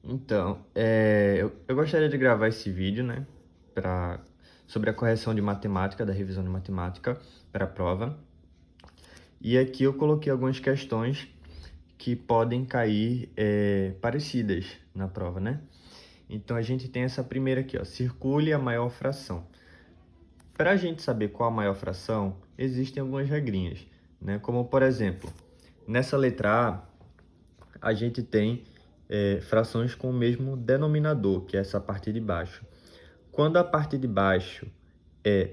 Então, eu gostaria de gravar esse vídeo, né, sobre a correção de matemática, da revisão de matemática para a prova. E aqui eu coloquei algumas questões que podem cair parecidas na prova, né? Então, a gente tem essa primeira aqui, ó, circule a maior fração. Para a gente saber qual a maior fração, existem algumas regrinhas, né? Como, por exemplo, nessa letra a gente tem frações com o mesmo denominador, que é essa parte de baixo. Quando a parte de baixo é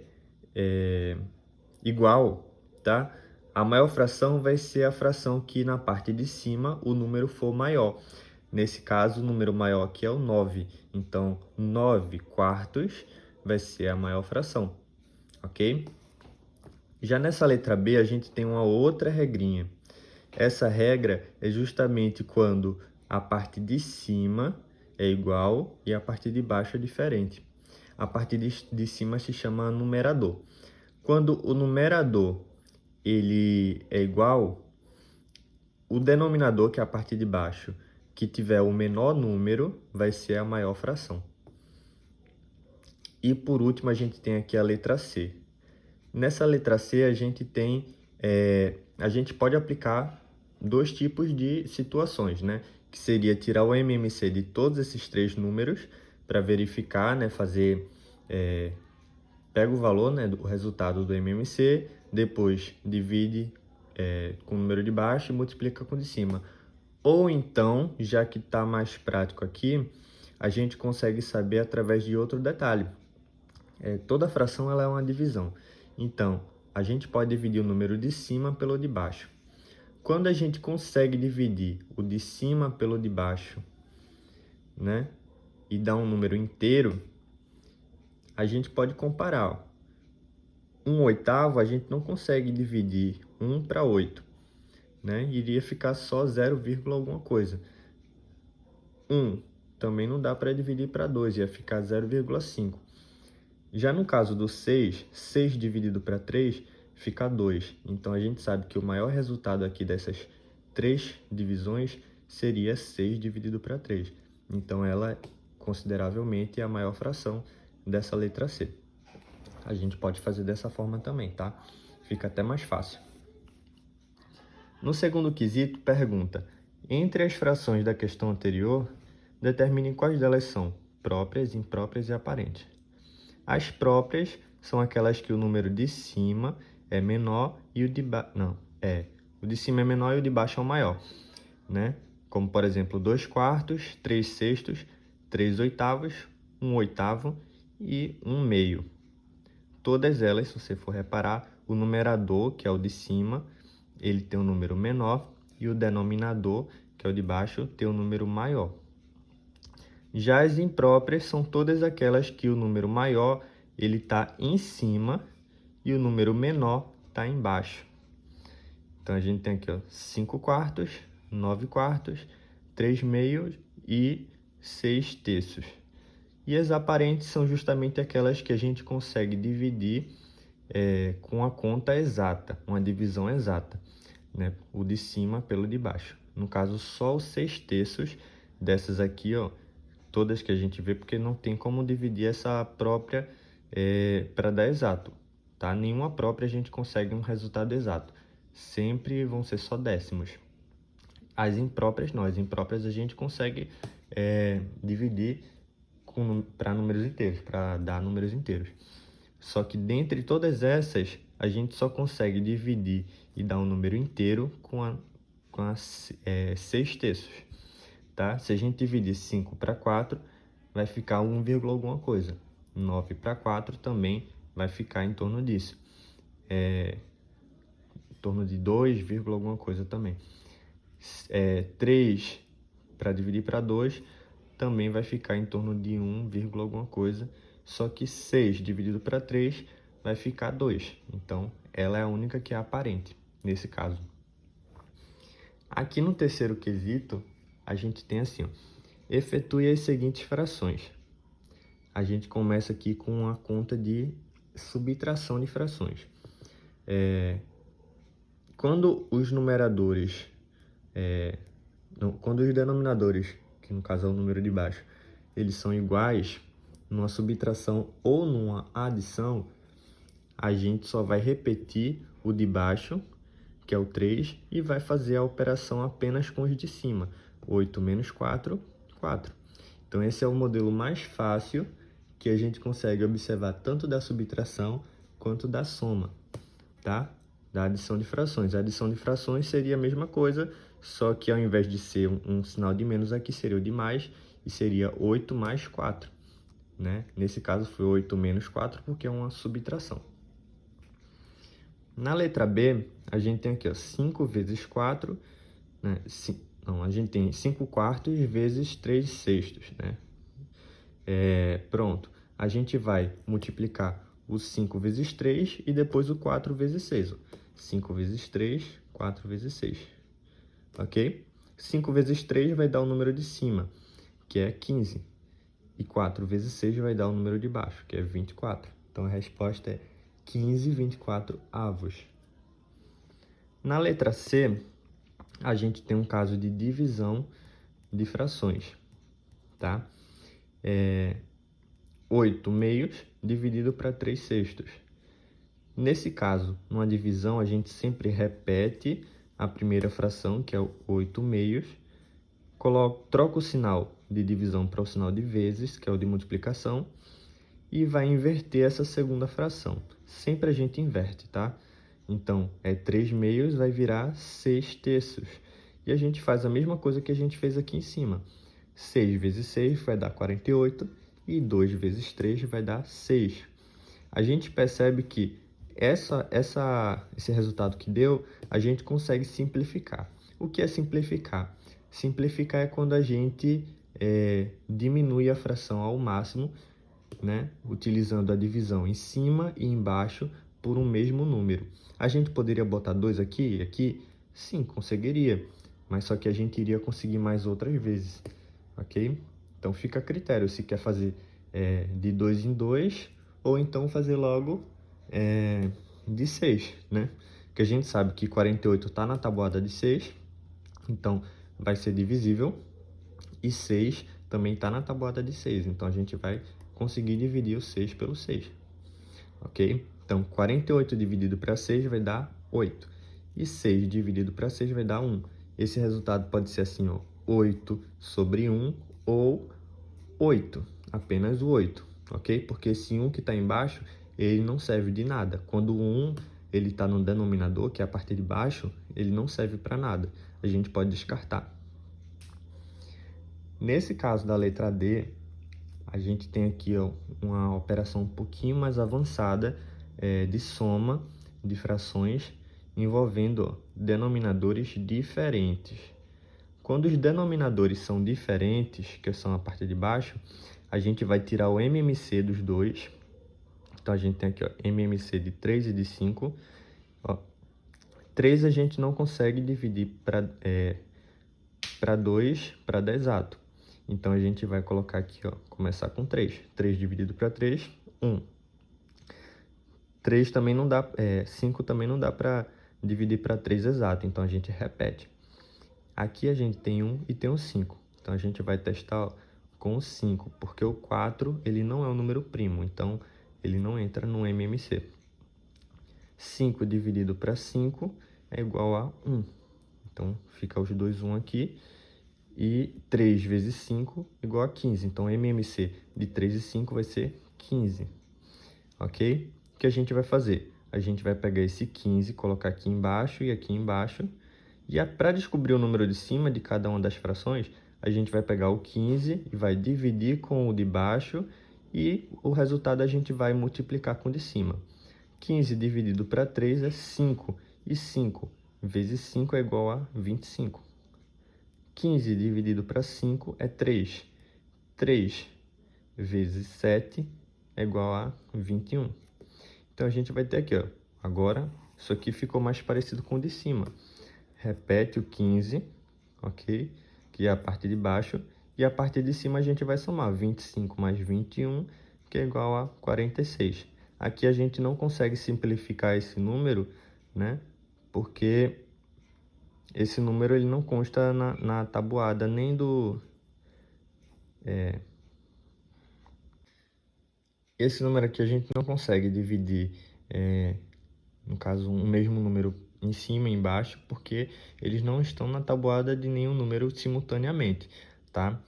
igual, tá? A maior fração vai ser a fração que na parte de cima o número for maior. Nesse caso, o número maior aqui é o 9. Então, 9 quartos vai ser a maior fração, ok? Já nessa letra B, a gente tem uma outra regrinha. Essa regra é justamente quando a parte de cima é igual e a parte de baixo é diferente. A parte de cima se chama numerador. Quando o numerador ele é igual, o denominador, que é a parte de baixo, que tiver o menor número, vai ser a maior fração. E por último, a gente tem aqui a letra C. Nessa letra C, a gente pode aplicar dois tipos de situações, né? Que seria tirar o MMC de todos esses três números para verificar, né? Pega o valor, né? O resultado do MMC, depois divide com o número de baixo e multiplica com o de cima. Ou então, já que está mais prático aqui, a gente consegue saber através de outro detalhe. Toda fração ela é uma divisão. Então, a gente pode dividir o número de cima pelo de baixo. Quando a gente consegue dividir o de cima pelo de baixo, né, e dar um número inteiro, a gente pode comparar. Ó. 1/8 a gente não consegue dividir 1 para 8, né? Iria ficar só 0, alguma coisa. 1 também não dá para dividir para 2, ia ficar 0,5. Já no caso do 6, 6 dividido para 3 fica 2. Então, a gente sabe que o maior resultado aqui dessas três divisões seria 6 dividido para 3. Então, ela consideravelmente é a maior fração dessa letra C. A gente pode fazer dessa forma também, tá? Fica até mais fácil. No segundo quesito, pergunta: entre as frações da questão anterior, determine quais delas são próprias, impróprias e aparentes. As próprias são aquelas que o número de cima é menor e o de baixo... Não, o de cima é menor e o de baixo é o maior, né? Como, por exemplo, 2 quartos, 3 sextos, 3 oitavos, 1 oitavo e 1 meio. Todas elas, se você for reparar, o numerador, que é o de cima, ele tem um número menor e o denominador, que é o de baixo, tem um número maior. Já as impróprias são todas aquelas que o número maior ele está em cima e o número menor está embaixo. Então, a gente tem aqui 5 quartos, 9 quartos, 3 meios e 6 terços. E as aparentes são justamente aquelas que a gente consegue dividir com a conta exata, uma divisão exata, né? O de cima pelo de baixo. No caso, só os 6 terços dessas aqui, ó, todas que a gente vê, porque não tem como dividir essa própria para dar exato, tá? Nenhuma própria a gente consegue um resultado exato. Sempre vão ser só décimos. As impróprias não, as impróprias a gente consegue dividir para números inteiros, para dar números inteiros. Só que dentre todas essas, a gente só consegue dividir e dar um número inteiro com 6 terços. Tá? Se a gente dividir 5 para 4, vai ficar 1, alguma coisa. 9 para 4 também vai ficar em torno disso. Em torno de 2, alguma coisa também. 3 para dividir para 2 também vai ficar em torno de 1, alguma coisa. Só que 6 dividido para 3 vai ficar 2. Então, ela é a única que é aparente, nesse caso. Aqui no terceiro quesito, a gente tem assim, ó, efetue as seguintes frações. A gente começa aqui com a conta de subtração de frações. Quando os numeradores, quando os denominadores que no caso é o número de baixo, eles são iguais, numa subtração ou numa adição, a gente só vai repetir o de baixo, que é o 3, e vai fazer a operação apenas com os de cima. 8 menos 4, 4. Então, esse é o modelo mais fácil que a gente consegue observar tanto da subtração quanto da soma, tá? Da adição de frações. A adição de frações seria a mesma coisa, só que ao invés de ser um sinal de menos, aqui seria o de mais, e seria 8 mais 4, né? Nesse caso foi 8 menos 4, porque é uma subtração. Na letra B, a gente tem aqui, ó, 5 vezes 4, né? A gente tem 5 quartos vezes 3 sextos, né? Pronto. A gente vai multiplicar o 5 vezes 3 e depois o 4 vezes 6. Ó. 5 vezes 3, 4 vezes 6. Ok? 5 vezes 3 vai dar o número de cima, que é 15. E 4 vezes 6 vai dar o número de baixo, que é 24. Então, a resposta é 15/24 avos. Na letra C, a gente tem um caso de divisão de frações, tá? 8 meios dividido para 3 sextos. Nesse caso, numa divisão, a gente sempre repete a primeira fração, que é o 8 meios, troca o sinal de divisão para o sinal de vezes, que é o de multiplicação, e vai inverter essa segunda fração. Sempre a gente inverte, tá? Então, 3 meios vai virar 6 terços. E a gente faz a mesma coisa que a gente fez aqui em cima. 6 vezes 6 vai dar 48 e 2 vezes 3 vai dar 6. A gente percebe que esse resultado que deu, a gente consegue simplificar. O que é simplificar? Simplificar é quando a gente diminui a fração ao máximo, né? Utilizando a divisão em cima e embaixo por um mesmo número. A gente poderia botar 2 aqui e aqui? Sim, conseguiria, mas só que a gente iria conseguir mais outras vezes, ok? Então fica a critério se quer fazer de 2 em 2 ou então fazer logo de 6, né? Porque a gente sabe que 48 está na tabuada de 6, então vai ser divisível, e 6 também está na tabuada de 6, então a gente vai conseguir dividir o 6 pelo 6, ok? Então, 48 dividido para 6 vai dar 8, e 6 dividido para 6 vai dar 1. Esse resultado pode ser assim, ó, 8 sobre 1 ou 8, apenas o 8, ok? Porque esse 1 que está embaixo, ele não serve de nada. Quando o 1 está no denominador, que é a parte de baixo, ele não serve para nada. A gente pode descartar. Nesse caso da letra D, a gente tem aqui, ó, uma operação um pouquinho mais avançada de soma de frações envolvendo, ó, denominadores diferentes. Quando os denominadores são diferentes, que são a parte de baixo, a gente vai tirar o MMC dos dois. Então, a gente tem aqui, ó, MMC de 3 e de 5. Ó, 3 a gente não consegue dividir para 2 para dar exato. Então, a gente vai colocar aqui, ó, começar com 3. 3 dividido para 3, 1. 3 também não dá, 5 também não dá para dividir para 3 exato, então a gente repete. Aqui a gente tem 1 e tem um 5. Então, a gente vai testar, ó, com o 5, porque o 4 ele não é um número primo, então ele não entra no MMC. 5 dividido para 5 é igual a 1. Então, fica os dois 1 aqui. E 3 vezes 5 igual a 15. Então, MMC de 3 e 5 vai ser 15. Ok? O que a gente vai fazer? A gente vai pegar esse 15, colocar aqui embaixo e aqui embaixo. E para descobrir o número de cima de cada uma das frações, a gente vai pegar o 15 e vai dividir com o de baixo e o resultado a gente vai multiplicar com o de cima. 15 dividido para 3 é 5 e 5 vezes 5 é igual a 25. 15 dividido para 5 é 3. 3 vezes 7 é igual a 21. Então, a gente vai ter aqui, ó, agora, isso aqui ficou mais parecido com o de cima. Repete o 15, ok? Que é a parte de baixo. E a parte de cima a gente vai somar 25 mais 21, que é igual a 46. Aqui a gente não consegue simplificar esse número, né? Porque esse número ele não consta na tabuada nem do Esse número aqui a gente não consegue dividir, no caso, um mesmo número em cima e embaixo, porque eles não estão na tabuada de nenhum número simultaneamente, tá?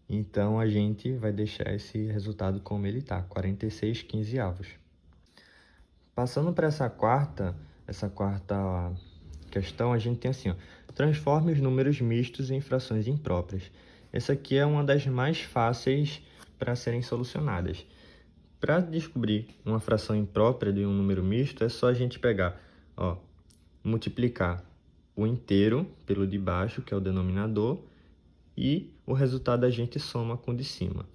Então, a gente vai deixar esse resultado como ele está, 46/15. Passando para essa quarta questão, a gente tem assim, ó, transforme os números mistos em frações impróprias. Essa aqui é uma das mais fáceis para serem solucionadas. Para descobrir uma fração imprópria de um número misto, é só a gente pegar, ó, multiplicar o inteiro pelo de baixo, que é o denominador, e o resultado a gente soma com o de cima.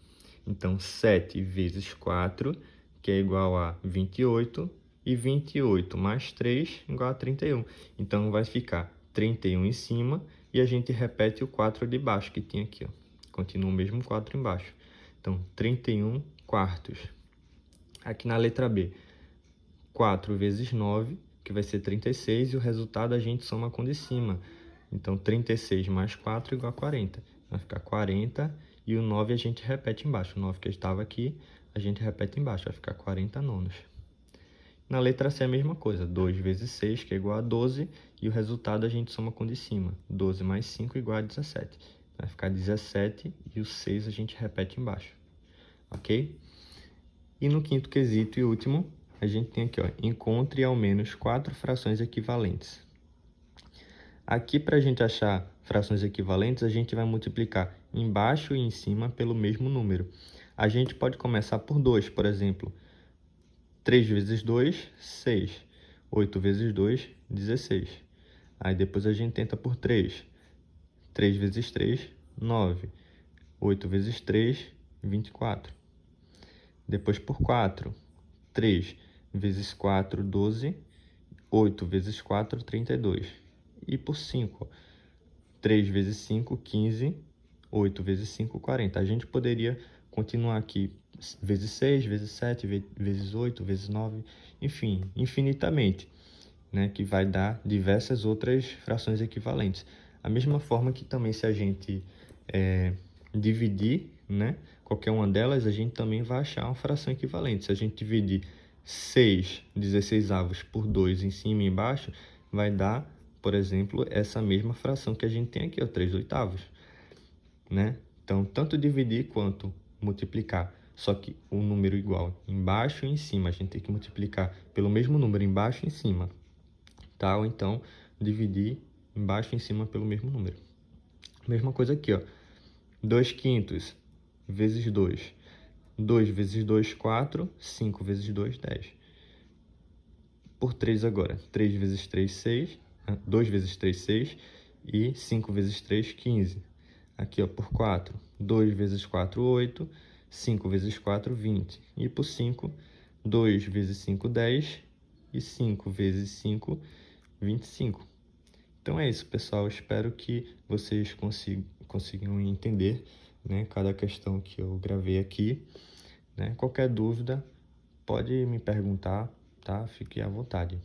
Então, 7 vezes 4, que é igual a 28, e 28 mais 3 igual a 31. Então, vai ficar 31 em cima e a gente repete o 4 de baixo que tinha aqui, ó. Continua o mesmo 4 embaixo. Então, 31 quartos. Aqui na letra B, 4 vezes 9, que vai ser 36, e o resultado a gente soma com o de cima. Então, 36 mais 4 igual a 40. Vai ficar 40, e o 9 a gente repete embaixo. O 9 que estava aqui, a gente repete embaixo, vai ficar 40 nonos. Na letra C, a mesma coisa, 2 vezes 6, que é igual a 12, e o resultado a gente soma com o de cima. 12 mais 5 igual a 17. Vai ficar 17, e o 6 a gente repete embaixo. Ok? E no quinto quesito e último, a gente tem aqui, ó, encontre ao menos 4 frações equivalentes. Aqui, para a gente achar frações equivalentes, a gente vai multiplicar embaixo e em cima pelo mesmo número. A gente pode começar por 2, por exemplo. 3 vezes 2, 6. 8 vezes 2, 16. Aí depois a gente tenta por 3. 3 vezes 3, 9. 8 vezes 3, 24. Depois por 4. 3 vezes 4, 12. 8 vezes 4, 32. E por 5. 3 vezes 5, 15. 8 vezes 5, 40. A gente poderia continuar aqui vezes 6, vezes 7, vezes 8, vezes 9, enfim, infinitamente, né? Que vai dar diversas outras frações equivalentes. A mesma forma que também se a gente dividir, né, qualquer uma delas, a gente também vai achar uma fração equivalente. Se a gente dividir 6 16avos por 2 em cima e embaixo, vai dar, por exemplo, essa mesma fração que a gente tem aqui, ó, 3/8, né? Então, tanto dividir quanto multiplicar, só que o número igual embaixo e em cima, a gente tem que multiplicar pelo mesmo número embaixo e em cima, tá? Ou então, dividir embaixo e em cima pelo mesmo número. Mesma coisa aqui, ó. 2 quintos vezes 2. 2 vezes 2, 4. 5 vezes 2, 10. Por 3 agora. 3 vezes 3, 6. 2 vezes 3, 6. E 5 vezes 3, 15. Aqui, ó, por 4. 2 vezes 4, 8. 5 vezes 4, 20. E por 5, 2 vezes 5, 10. E 5 vezes 5, 25. Então é isso, pessoal. Espero que vocês consigam entender, né, cada questão que eu gravei aqui, né? Qualquer dúvida, pode me perguntar, tá? Fique à vontade.